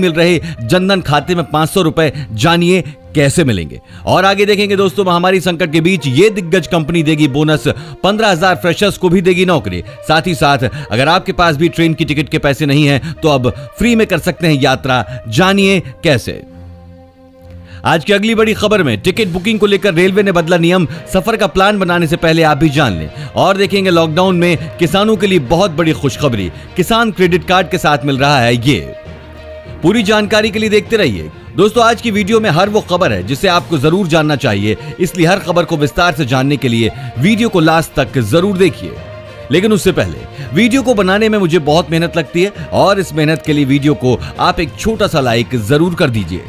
मिल रहे जनधन खाते में 500 रुपए, जानिए कैसे मिलेंगे। और आगे देखेंगे दोस्तों, महामारी संकट के बीच ये दिग्गज कंपनी देगी बोनस, 15,000 फ्रेशर्स को भी देगी नौकरी। साथ ही साथ अगर आपके पास भी ट्रेन की टिकट के पैसे नहीं हैं तो अब फ्री में कर सकते हैं यात्रा, जानिए कैसे। आज की अगली बड़ी खबर में टिकट बुकिंग को लेकर रेलवे ने बदला नियम, सफर का प्लान बनाने से पहले आप भी जान लें। और देखेंगे लॉकडाउन में किसानों के लिए बहुत बड़ी खुशखबरी, किसान क्रेडिट कार्ड के साथ मिल रहा है ये। पूरी जानकारी के लिए देखते रहिए दोस्तों। आज की वीडियो में हर वो खबर है जिसे आपको जरूर जानना चाहिए, इसलिए हर खबर को विस्तार से जानने के लिए वीडियो को लास्ट तक जरूर देखिए। लेकिन उससे पहले वीडियो को बनाने में मुझे बहुत मेहनत लगती है और इस मेहनत के लिए वीडियो को आप एक छोटा सा लाइक जरूर कर दीजिए।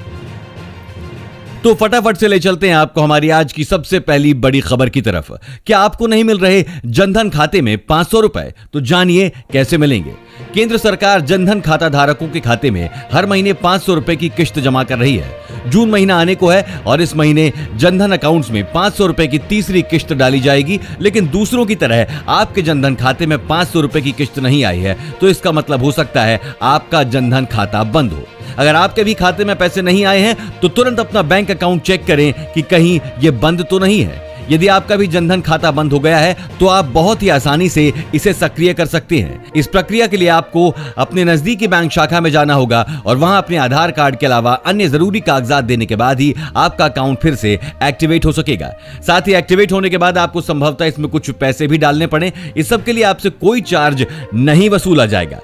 तो फटाफट से ले चलते हैं आपको हमारी आज की सबसे पहली बड़ी खबर की तरफ। क्या आपको नहीं मिल रहे जनधन खाते में 500 रुपए? तो जानिए कैसे मिलेंगे। केंद्र सरकार जनधन खाता धारकों के खाते में हर महीने 500 रुपए की किश्त जमा कर रही है। जून महीना आने को है और इस महीने जनधन अकाउंट्स में 500 रुपए की तीसरी किश्त डाली जाएगी। लेकिन दूसरों की तरह आपके जनधन खाते में 500 रुपए की किश्त नहीं आई है तो इसका मतलब हो सकता है आपका जनधन खाता बंद हो। अगर आपके भी खाते में पैसे नहीं आए हैं तो तुरंत अपना बैंक अकाउंट चेक करें कि कहीं ये बंद तो नहीं है। यदि आपका भी जनधन खाता बंद हो गया है तो आप बहुत ही आसानी से इसे सक्रिय कर सकते हैं। इस प्रक्रिया के लिए आपको अपने नजदीकी बैंक शाखा में जाना होगा और वहां अपने आधार कार्ड के अलावा अन्य जरूरी कागजात देने के बाद ही आपका अकाउंट फिर से एक्टिवेट हो सकेगा। साथ ही एक्टिवेट होने के बाद आपको संभवतः इसमें कुछ पैसे भी डालने पड़े। इस सब के लिए आपसे कोई चार्ज नहीं वसूला जाएगा।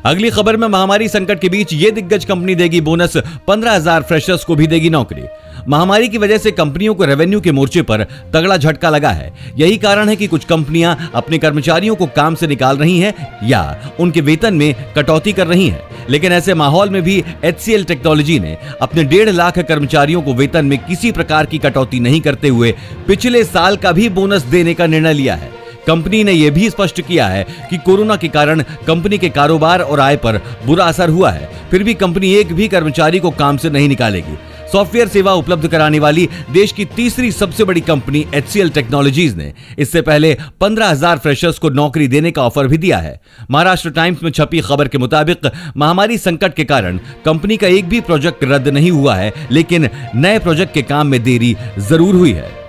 अगली खबर में महामारी संकट के बीच ये दिग्गज कंपनी देगी बोनस, 15,000 फ्रेशर्स को भी देगी नौकरी। महामारी की वजह से कंपनियों को रेवेन्यू के मोर्चे पर तगड़ा झटका लगा है। यही कारण है कि कुछ कंपनियां अपने कर्मचारियों को काम से निकाल रही हैं या उनके वेतन में कटौती कर रही हैं। लेकिन ऐसे माहौल में भी HCL टेक्नोलॉजी ने अपने 1.5 लाख कर्मचारियों को वेतन में किसी प्रकार की कटौती नहीं करते हुए पिछले साल का भी बोनस देने का निर्णय लिया है। कंपनी ने यह भी स्पष्ट किया है कि कोरोना के कारण कंपनी के कारोबार और आय पर बुरा असर हुआ है, फिर भी कंपनी एक भी कर्मचारी को काम से नहीं निकालेगी। सॉफ्टवेयर सेवा उपलब्ध कराने वाली देश की तीसरी सबसे बड़ी कंपनी HCL टेक्नोलॉजीज ने इससे पहले 15,000 फ्रेशर्स को नौकरी देने का ऑफर भी दिया है। महाराष्ट्र टाइम्स में छपी खबर के मुताबिक महामारी संकट के कारण कंपनी का एक भी प्रोजेक्ट रद्द नहीं हुआ है, लेकिन नए प्रोजेक्ट के काम में देरी जरूर हुई है।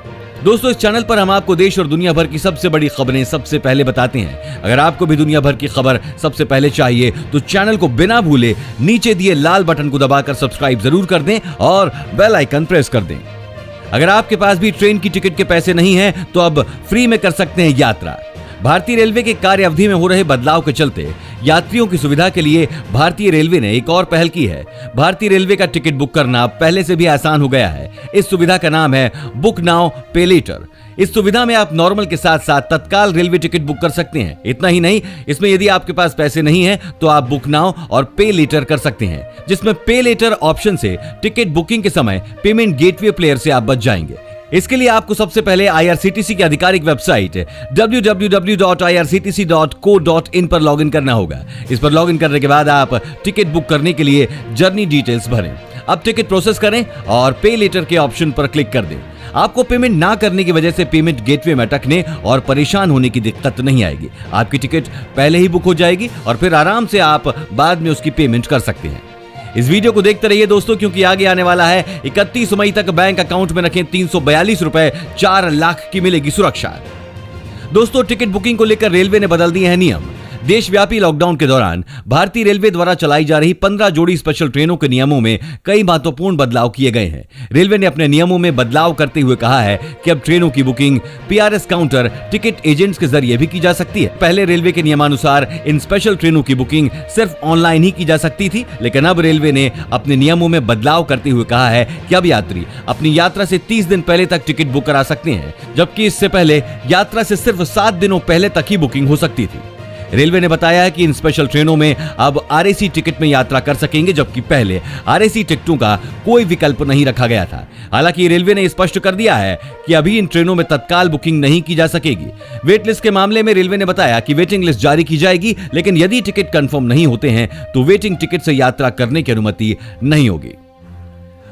दोस्तों, इस चैनल पर हम आपको देश और दुनिया भर की सबसे बड़ी खबरें सबसे पहले बताते हैं। अगर आपको भी दुनिया भर की खबर सबसे पहले चाहिए तो चैनल को बिना भूले नीचे दिए लाल बटन को दबाकर सब्सक्राइब जरूर कर दें और बेल आइकन प्रेस कर दें। अगर आपके पास भी ट्रेन की टिकट के पैसे नहीं हैं तो अब फ्री में कर सकते हैं यात्रा। भारतीय रेलवे के कार्य अवधि में हो रहे बदलाव के चलते यात्रियों की सुविधा के लिए भारतीय रेलवे ने एक और पहल की है। भारतीय रेलवे का टिकट बुक करना पहले से भी आसान हो गया है। इस सुविधा का नाम है बुक नाउ पे लेटर। इस सुविधा में आप नॉर्मल के साथ साथ तत्काल रेलवे टिकट बुक कर सकते हैं। इतना ही नहीं, इसमें यदि आपके पास पैसे नहीं हैं तो आप बुक नाउ और पे लेटर कर सकते हैं, जिसमें पे लेटर ऑप्शन से टिकट बुकिंग के समय पेमेंट गेटवे प्लेयर से आप बच जाएंगे। इसके लिए आपको सबसे पहले IRCTC की आधिकारिक वेबसाइट www.irctc.co.in पर लॉगिन करना होगा। इस पर लॉगिन करने के बाद आप टिकट बुक करने के लिए जर्नी डिटेल्स भरें। अब टिकट प्रोसेस करें और पे लेटर के ऑप्शन पर क्लिक कर दें। आपको पेमेंट ना करने की वजह से पेमेंट गेटवे में अटकने और परेशान होने की दिक्कत नहीं आएगी। आपकी टिकट पहले ही बुक हो जाएगी और फिर आराम से आप बाद में उसकी पेमेंट कर सकते हैं। इस वीडियो को देखते रहिए दोस्तों, क्योंकि आगे आने वाला है 31 मई तक बैंक अकाउंट में रखें 342 रुपए, 4 लाख की मिलेगी सुरक्षा। दोस्तों, टिकट बुकिंग को लेकर रेलवे ने बदल दिए हैं नियम। देशव्यापी लॉकडाउन के दौरान भारतीय रेलवे द्वारा चलाई जा रही 15 जोड़ी स्पेशल ट्रेनों के नियमों में कई महत्वपूर्ण बदलाव किए गए हैं। रेलवे ने अपने नियमों में बदलाव करते हुए कहा है कि अब ट्रेनों की booking PRS counter ticket agents के जरिए भी की जा सकती है। पहले रेलवे के नियमानुसार इन स्पेशल ट्रेनों की बुकिंग सिर्फ ऑनलाइन ही की जा सकती थी, लेकिन अब रेलवे ने अपने नियमों में बदलाव करते हुए कहा है कि अब यात्री अपनी यात्रा से 30 दिन पहले तक टिकट बुक करा सकते हैं, जबकि इससे पहले यात्रा से सिर्फ 7 दिनों पहले तक ही बुकिंग हो सकती थी। रेलवे ने बताया है कि इन स्पेशल ट्रेनों में अब RAC टिकट में यात्रा कर सकेंगे, जबकि पहले RAC टिकटों का कोई विकल्प नहीं रखा गया था। हालांकि रेलवे ने स्पष्ट कर दिया है कि अभी इन ट्रेनों में तत्काल बुकिंग नहीं की जा सकेगी। वेट लिस्ट के मामले में रेलवे ने बताया कि वेटिंग लिस्ट जारी की जाएगी, लेकिन यदि टिकट कंफर्म नहीं होते हैं तो वेटिंग टिकट से यात्रा करने की अनुमति नहीं होगी।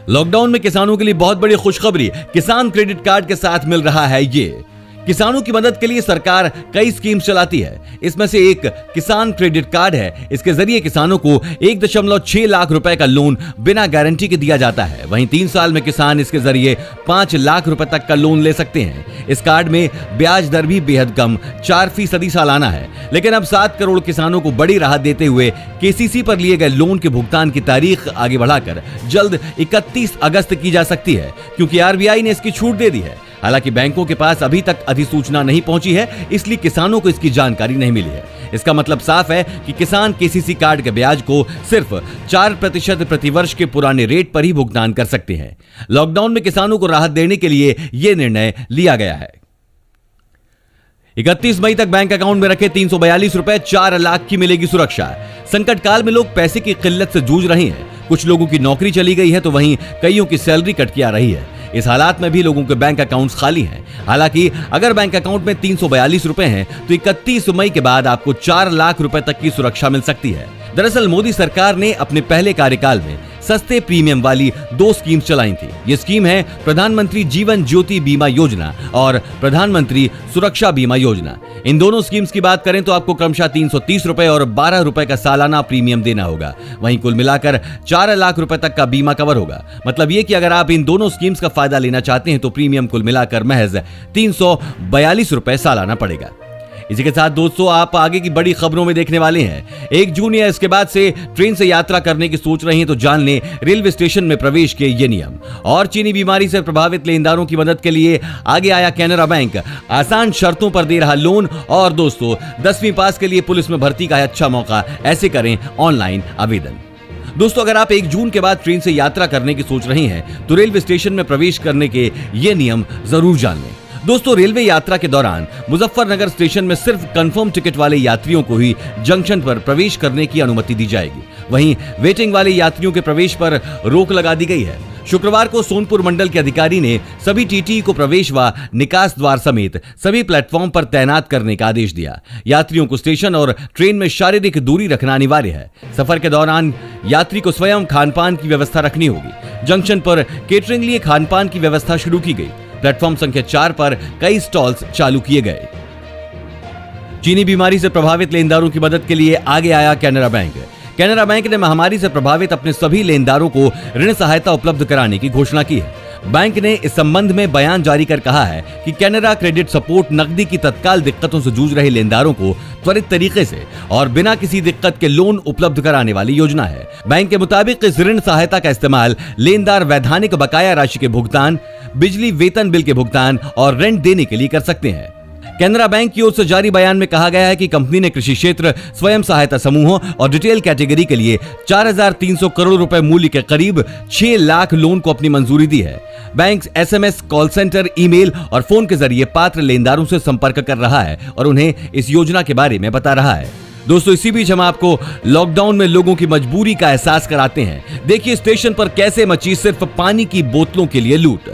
लॉकडाउन में किसानों के लिए बहुत बड़ी खुशखबरी, किसान क्रेडिट कार्ड के साथ मिल रहा है ये। किसानों की मदद के लिए सरकार कई स्कीम्स चलाती है। इसमें से एक किसान क्रेडिट कार्ड है। इसके जरिए किसानों को 1.6 लाख रुपए का लोन बिना गारंटी के दिया जाता है। वहीं 3 साल में किसान इसके जरिए 5 लाख रुपए तक का लोन ले सकते हैं। इस कार्ड में ब्याज दर भी बेहद कम 4% सालाना है। लेकिन अब 7 करोड़ किसानों को बड़ी राहत देते हुए केसीसी पर लिए गए लोन के भुगतान की तारीख आगे बढ़ाकर जल्द 31 अगस्त की जा सकती है, क्योंकि आरबीआई ने इसकी छूट दे दी है। हालांकि बैंकों के पास अभी तक अधिसूचना नहीं पहुंची है, इसलिए किसानों को इसकी जानकारी नहीं मिली है। इसका मतलब साफ है कि किसान केसीसी कार्ड के ब्याज को सिर्फ 4% प्रतिवर्ष के पुराने रेट पर ही भुगतान कर सकते हैं। लॉकडाउन में किसानों को राहत देने के लिए यह निर्णय लिया गया है। 31 मई तक बैंक अकाउंट में रखे 342 रुपए 4 लाख की मिलेगी सुरक्षा। संकट काल में लोग पैसे की किल्लत से जूझ रहे हैं। कुछ लोगों की नौकरी चली गई है तो वहीं कईयों की सैलरी कट की आ रही है। इस हालात में भी लोगों के बैंक अकाउंट्स खाली हैं। हालांकि अगर बैंक अकाउंट में 342 रुपए हैं तो 31 मई के बाद आपको 4 लाख रुपए तक की सुरक्षा मिल सकती है। दरअसल मोदी सरकार ने अपने पहले कार्यकाल में सस्ते प्रीमियम वाली 2 स्कीम्स चलाई थी। ये स्कीम है प्रधानमंत्री जीवन ज्योति बीमा योजना और प्रधानमंत्री सुरक्षा बीमा योजना। इन दोनों स्कीम्स की बात करें तो आपको क्रमशः 330 रुपए और 12 रुपए का सालाना प्रीमियम देना होगा। वहीं कुल मिलाकर 4 लाख रुपए तक का बीमा कवर होगा। मतलब ये कि अगर आप इन दोनों स्कीम्स का फायदा लेना चाहते हैं तो प्रीमियम कुल मिलाकर महज 342 रुपए सालाना पड़ेगा। इसी के साथ दोस्तों आप आगे की बड़ी खबरों में देखने वाले हैं। 1 जून या इसके बाद से ट्रेन से यात्रा करने की सोच रही हैं तो जान लें रेलवे स्टेशन में प्रवेश के ये नियम। और चीनी बीमारी से प्रभावित लेनदारों की मदद के लिए आगे आया कैनरा बैंक। आसान शर्तों पर दे रहा लोन। और दोस्तों 10वीं पास के लिए पुलिस में भर्ती का है अच्छा मौका। ऐसे करें ऑनलाइन आवेदन। दोस्तों अगर आप 1 जून के बाद ट्रेन से यात्रा करने की सोच रहे हैं तो रेलवे स्टेशन में प्रवेश करने के ये नियम जरूर जान लें। दोस्तों रेलवे यात्रा के दौरान मुजफ्फरनगर स्टेशन में सिर्फ कंफर्म टिकट वाले यात्रियों को ही जंक्शन पर प्रवेश करने की अनुमति दी जाएगी। वहीं वेटिंग वाले यात्रियों के प्रवेश पर रोक लगा दी गई है। शुक्रवार को सोनपुर मंडल के अधिकारी ने सभी टीटी को प्रवेश व निकास द्वार समेत सभी प्लेटफॉर्म पर तैनात करने का आदेश दिया। यात्रियों को स्टेशन और ट्रेन में शारीरिक दूरी रखना अनिवार्य है। सफर के दौरान यात्री को स्वयं खानपान की व्यवस्था रखनी होगी। जंक्शन पर केटरिंग लिए खानपान की व्यवस्था शुरू की गई। प्लेटफॉर्म संख्या 4 पर कई स्टॉल्स चालू किए गए। चीनी बीमारी से प्रभावित लेनदारों की मदद के लिए आगे आया कैनरा बैंक। कैनरा बैंक ने महामारी से प्रभावित अपने सभी लेनदारों को ऋण सहायता उपलब्ध कराने की घोषणा की है। बैंक ने इस संबंध में बयान जारी कर कहा है कि कैनरा क्रेडिट सपोर्ट नकदी की तत्काल दिक्कतों से जूझ रहे लेनदारों को त्वरित तरीके से और बिना किसी दिक्कत के लोन उपलब्ध कराने वाली योजना है। बैंक के मुताबिक इस ऋण सहायता का इस्तेमाल लेनदार वैधानिक बकाया राशि के भुगतान, बिजली वेतन बिल के भुगतान और रेंट देने के लिए कर सकते हैं। कैनरा बैंक की ओर से जारी बयान में कहा गया है कि कंपनी ने कृषि क्षेत्र, स्वयं सहायता समूहों और रिटेल कैटेगरी के लिए 4,300 करोड़ रुपए मूल्य के करीब 6 लाख लोन को अपनी मंजूरी दी है। Bank SMS, call centre, email और फोन के जरिए पात्र लेनदारों से संपर्क कर रहा है और उन्हें इस योजना के बारे में बता रहा है। दोस्तों इसी बीच हम आपको लॉकडाउन में लोगों की मजबूरी का एहसास कराते हैं। देखिए स्टेशन पर कैसे मची सिर्फ पानी की बोतलों के लिए लूट।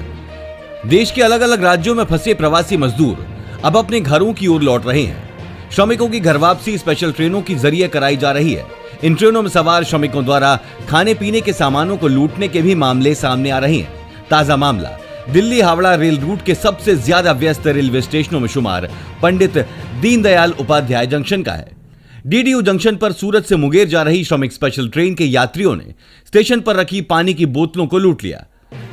देश के अलग अलग राज्यों में फंसे प्रवासी मजदूर अब अपने घरों की ओर लौट रहे हैं। श्रमिकों की घर वापसी स्पेशल ट्रेनों के जरिए कराई जा रही है। इन ट्रेनों में सवार श्रमिकों द्वारा खाने पीने के सामानों को लूटने के भी मामले सामने आ रहे हैं। ताजा मामला दिल्ली हावड़ा रेल रूट के सबसे ज्यादा व्यस्त रेलवे स्टेशनों में शुमार पंडित दीनदयाल उपाध्याय जंक्शन का है। डीडीयू जंक्शन पर सूरत से मुंगेर जा रही श्रमिक स्पेशल ट्रेन के यात्रियों ने स्टेशन पर रखी पानी की बोतलों को लूट लिया।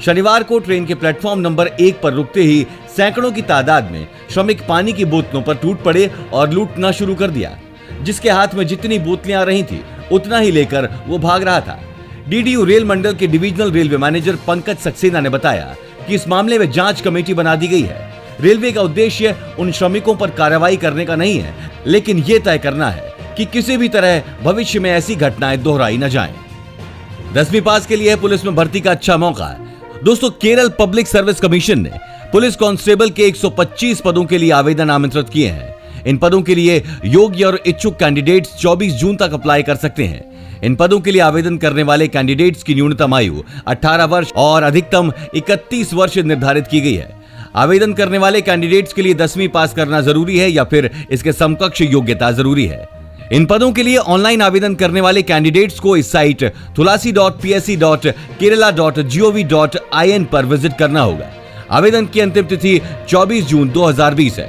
शनिवार को ट्रेन के प्लेटफॉर्म नंबर 1 पर रुकते ही सैकड़ों की तादाद में श्रमिक पानी की बोतलों पर टूट पड़े और लूटना शुरू कर दिया। जिसके हाथ में जितनी बोतलें आ रही थी उतना ही लेकर वो भाग रहा था। डीडीयू रेल मंडल के divisional railway manager Pankaj Saxena ने बताया कि इस मामले में जांच कमेटी बना दी गई है। रेलवे का उद्देश्य उन श्रमिकों पर कार्रवाई करने का नहीं है, लेकिन यह तय करना है कि किसी भी तरह भविष्य में ऐसी घटनाएं दोहराई न जाएं। 10वीं पास के लिए पुलिस में भर्ती का अच्छा मौका है। दोस्तों केरल पब्लिक सर्विस कमीशन ने पुलिस कांस्टेबल के 125 पदों के लिए आवेदन आमंत्रित किए हैं। इन पदों के लिए योग्य और इच्छुक कैंडिडेट्स 24 जून तक अप्लाई कर सकते हैं। इन पदों के लिए आवेदन करने वाले कैंडिडेट्स की न्यूनतम आयु 18 वर्ष और अधिकतम 31 वर्ष निर्धारित की गई है। आवेदन करने वाले कैंडिडेट्स के लिए 10वीं पास करना जरूरी है या फिर इसके समकक्ष योग्यता जरूरी है। इन पदों के लिए ऑनलाइन आवेदन करने वाले कैंडिडेट्स को इस साइट thulasi.psc.kerala.gov.in पर विजिट करना होगा। आवेदन की अंतिम तिथि 24 जून 2020 है।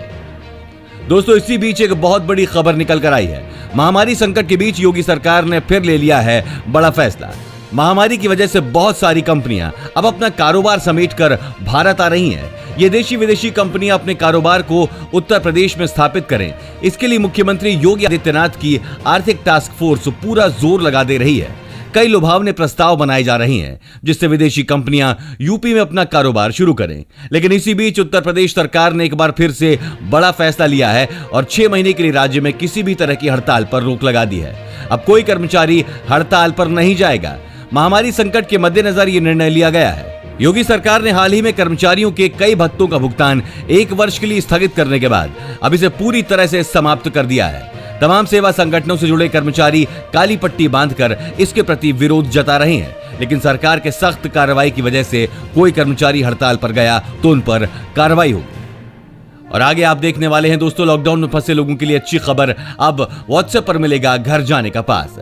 दोस्तों, इसी बीच एक बहुत बड़ी खबर निकल कर आई है। महामारी संकट के बीच योगी सरकार ने फिर ले लिया है बड़ा फैसला। महामारी की वजह से बहुत सारी कंपनियां अब अपना कारोबार समेटकर भारत आ रही हैं। ये देशी विदेशी कंपनियां अपने कारोबार को उत्तर प्रदेश में स्थापित करें, इसके लिए मुख्यमंत्री योगी आदित्यनाथ की आर्थिक टास्क फोर्स पूरा जोर लगा दे रही है। कई लुभावने प्रस्ताव बनाए जा रहे हैं जिससे विदेशी कंपनियां यूपी में अपना कारोबार शुरू करें। लेकिन इसी बीच उत्तर प्रदेश सरकार ने एक बार फिर से बड़ा फैसला लिया है और 6 महीने के लिए राज्य में किसी भी तरह की हड़ताल पर रोक लगा दी है। अब कोई कर्मचारी हड़ताल पर नहीं जाएगा। महामारी संकट के मद्देनजर यह निर्णय लिया गया है। योगी सरकार ने हाल ही में कर्मचारियों के कई भत्तों का भुगतान 1 वर्ष के लिए स्थगित करने के बाद अब इसे पूरी तरह से समाप्त कर दिया है। तमाम सेवा संगठनों से जुड़े कर्मचारी काली पट्टी बांधकर इसके प्रति विरोध जता रहे हैं, लेकिन सरकार के सख्त कार्रवाई की वजह से कोई कर्मचारी हड़ताल पर गया तो उन पर कार्रवाई होगी। और आगे आप देखने वाले हैं दोस्तों, लॉकडाउन में फंसे लोगों के लिए अच्छी खबर, अब व्हाट्सएप पर मिलेगा घर जाने का पास।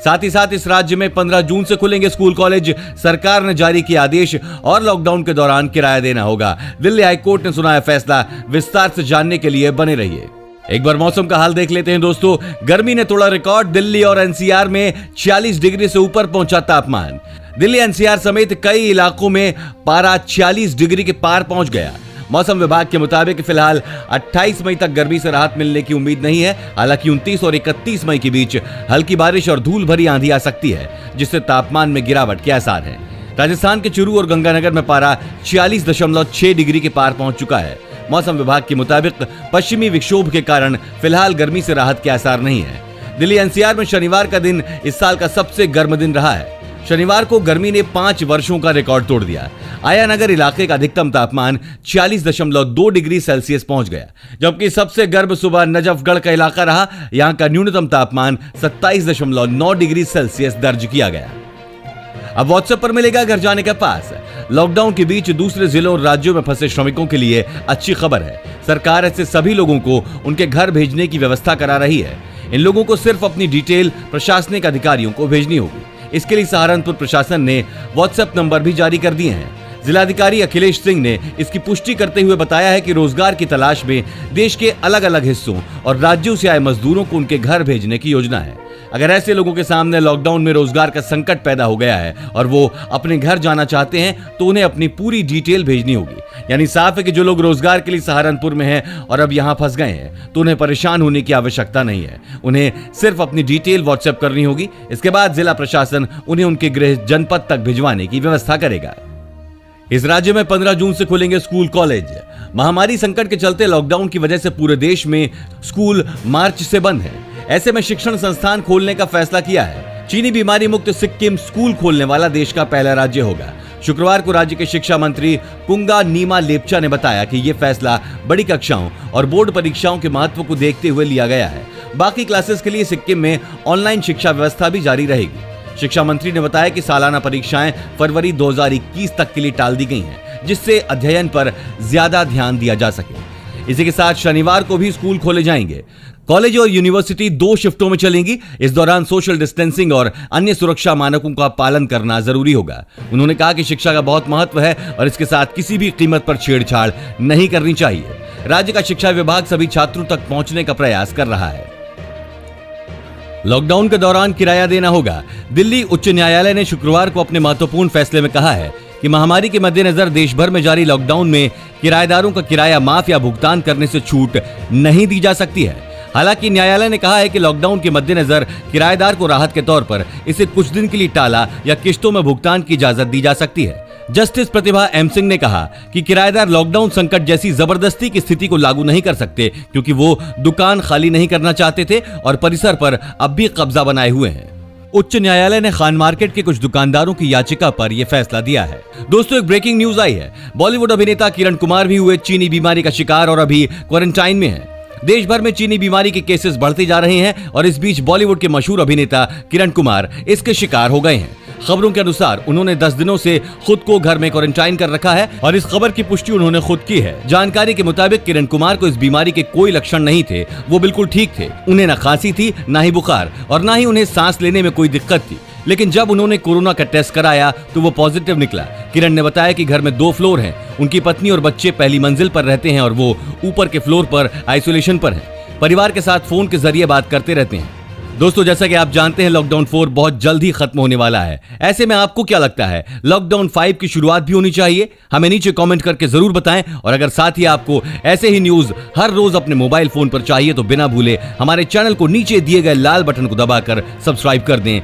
साथ ही साथ इस राज्य में 15 जून से खुलेंगे स्कूल कॉलेज। सरकार ने जारी किया आदेश और लॉकडाउन के दौरान किराया देना होगा। दिल्ली हाईकोर्ट ने सुनाया फैसला। विस्तार से जानने के लिए बने रहिए। एक बार मौसम का हाल देख लेते हैं दोस्तों। गर्मी ने तोड़ा रिकॉर्ड। दिल्ली और एनसीआर में 46 डिग्री से ऊपर पहुंचा तापमान। दिल्ली एनसीआर समेत कई इलाकों में पारा 46 डिग्री के पार पहुंच गया। मौसम विभाग के मुताबिक फिलहाल 28 मई तक गर्मी से राहत मिलने की उम्मीद नहीं है। हालांकि 29 और 31 मई के बीच हल्की बारिश और धूल भरी आंधी आ सकती है, जिससे तापमान में गिरावट के आसार हैं। राजस्थान के चुरू और गंगानगर में पारा 46.6 डिग्री के पार पहुंच चुका है। मौसम विभाग के मुताबिक पश्चिमी विक्षोभ के कारण फिलहाल गर्मी से राहत के आसार नहीं है। दिल्ली एनसीआर में शनिवार का दिन इस साल का सबसे गर्म दिन रहा है। शनिवार को गर्मी ने 5 वर्षों का रिकॉर्ड तोड़ दिया। आयानगर इलाके का अधिकतम तापमान 46.2 डिग्री सेल्सियस पहुंच गया, जबकि सबसे गर्म सुबह नजफगढ़ का इलाका रहा। यहां का न्यूनतम तापमान 27.9 डिग्री सेल्सियस दर्ज किया गया। अब व्हाट्सएप पर मिलेगा घर जाने का पास। लॉकडाउन के बीच दूसरे जिलों और राज्यों में फंसे श्रमिकों के लिए अच्छी खबर है। सरकार ऐसे सभी लोगों को उनके घर भेजने की व्यवस्था करा रही है। इन लोगों को सिर्फ अपनी डिटेल प्रशासनिक अधिकारियों को भेजनी होगी। इसके लिए सहारनपुर प्रशासन ने व्हाट्सएप नंबर भी जारी कर दिए हैं। जिलाधिकारी अखिलेश सिंह ने इसकी पुष्टि करते हुए बताया है कि रोजगार की तलाश में देश के अलग अलग हिस्सों और राज्यों से आए मजदूरों को उनके घर भेजने की योजना है। अगर ऐसे लोगों के सामने लॉकडाउन में रोजगार का संकट पैदा हो गया है और वो अपने घर जाना चाहते हैं तो उन्हें अपनी पूरी डिटेल भेजनी होगी। यानी साफ है कि जो लोग रोजगार के लिए सहारनपुर में हैं और अब यहाँ फंस गए हैं तो उन्हें परेशान होने की आवश्यकता नहीं है। उन्हें सिर्फ अपनी डिटेल व्हाट्सएप करनी होगी। इसके बाद जिला प्रशासन उन्हें उनके गृह जनपद तक भिजवाने की व्यवस्था करेगा। इस राज्य में 15 जून से खुलेंगे स्कूल कॉलेज। महामारी संकट के चलते लॉकडाउन की वजह से पूरे देश में स्कूल मार्च से बंद है। ऐसे में शिक्षण संस्थान खोलने का फैसला किया है। चीनी बीमारी मुक्त सिक्किम स्कूल खोलने वाला देश का पहला राज्य होगा। शुक्रवार को राज्य के शिक्षा मंत्री कुंगा नीमा लेपचा ने बताया कि यह फैसला बड़ी कक्षाओं और बोर्ड परीक्षाओं के महत्व को देखते हुए लिया गया है। बाकी क्लासेस के लिए सिक्किम में ऑनलाइन शिक्षा व्यवस्था भी जारी रहेगी। शिक्षा मंत्री ने बताया कि सालाना परीक्षाएं फरवरी 2021 तक के लिए टाल दी गई हैं, जिससे अध्ययन पर ज्यादा ध्यान दिया जा सके। इसी के साथ शनिवार को भी स्कूल खोले जाएंगे। कॉलेज और यूनिवर्सिटी 2 शिफ्टों में चलेंगी। इस दौरान सोशल डिस्टेंसिंग और अन्य सुरक्षा मानकों का पालन करना जरूरी होगा। उन्होंने कहा कि शिक्षा का बहुत महत्व है और इसके साथ किसी भी कीमत पर छेड़छाड़ नहीं करनी चाहिए। राज्य का शिक्षा विभाग सभी छात्रों तक पहुंचने का प्रयास कर रहा है। लॉकडाउन के दौरान किराया देना होगा। दिल्ली उच्च न्यायालय ने शुक्रवार को अपने महत्वपूर्ण फैसले में कहा है कि महामारी के मद्देनजर देश भर में जारी लॉकडाउन में किराएदारों का किराया माफ या भुगतान करने से छूट नहीं दी जा सकती है। हालांकि न्यायालय ने कहा है कि लॉकडाउन के मद्देनजर किराएदार को राहत के तौर पर इसे कुछ दिन के लिए टाला या किश्तों में भुगतान की इजाजत दी जा सकती है। जस्टिस प्रतिभा एम सिंह ने कहा कि किराएदार लॉकडाउन संकट जैसी जबरदस्ती की स्थिति को लागू नहीं कर सकते, क्योंकि वो दुकान खाली नहीं करना चाहते थे और परिसर पर अब भी कब्जा बनाए हुए हैं। उच्च न्यायालय ने खान मार्केट के कुछ दुकानदारों की याचिका पर यह फैसला दिया है। दोस्तों, एक ब्रेकिंग न्यूज आई है। बॉलीवुड अभिनेता किरण कुमार भी हुए चीनी बीमारी का शिकार और अभी क्वारंटाइन में है। देश भर में चीनी बीमारी के केसेस बढ़ते जा रहे हैं और इस बीच बॉलीवुड के मशहूर अभिनेता किरण कुमार इसके शिकार हो गए हैं। खबरों के अनुसार उन्होंने 10 दिनों से खुद को घर में क्वारंटाइन कर रखा है और इस खबर की पुष्टि उन्होंने खुद की है। जानकारी के मुताबिक किरण कुमार को इस बीमारी के कोई लक्षण नहीं थे। वो बिल्कुल ठीक थे। उन्हें न खांसी थी, ना ही बुखार और ना ही उन्हें सांस लेने में कोई दिक्कत थी। लेकिन जब उन्होंने कोरोना का टेस्ट कराया तो वो पॉजिटिव निकला। किरण ने बताया कि घर में 2 फ्लोर हैं। उनकी पत्नी और बच्चे पहली मंजिल पर रहते हैं और वो ऊपर के फ्लोर पर आइसोलेशन पर हैं। परिवार के साथ फोन के जरिए बात करते रहते हैं। दोस्तों, जैसा कि आप जानते हैं, लॉकडाउन 4 बहुत जल्द ही खत्म होने वाला है। ऐसे में आपको क्या लगता है, लॉकडाउन 5 की शुरुआत भी होनी चाहिए? हमें नीचे कमेंट करके जरूर बताएं। और अगर साथ ही आपको ऐसे ही न्यूज हर रोज अपने मोबाइल फोन पर चाहिए तो बिना भूले हमारे चैनल को नीचे दिए गए लाल बटन को दबाकर सब्सक्राइब कर दें।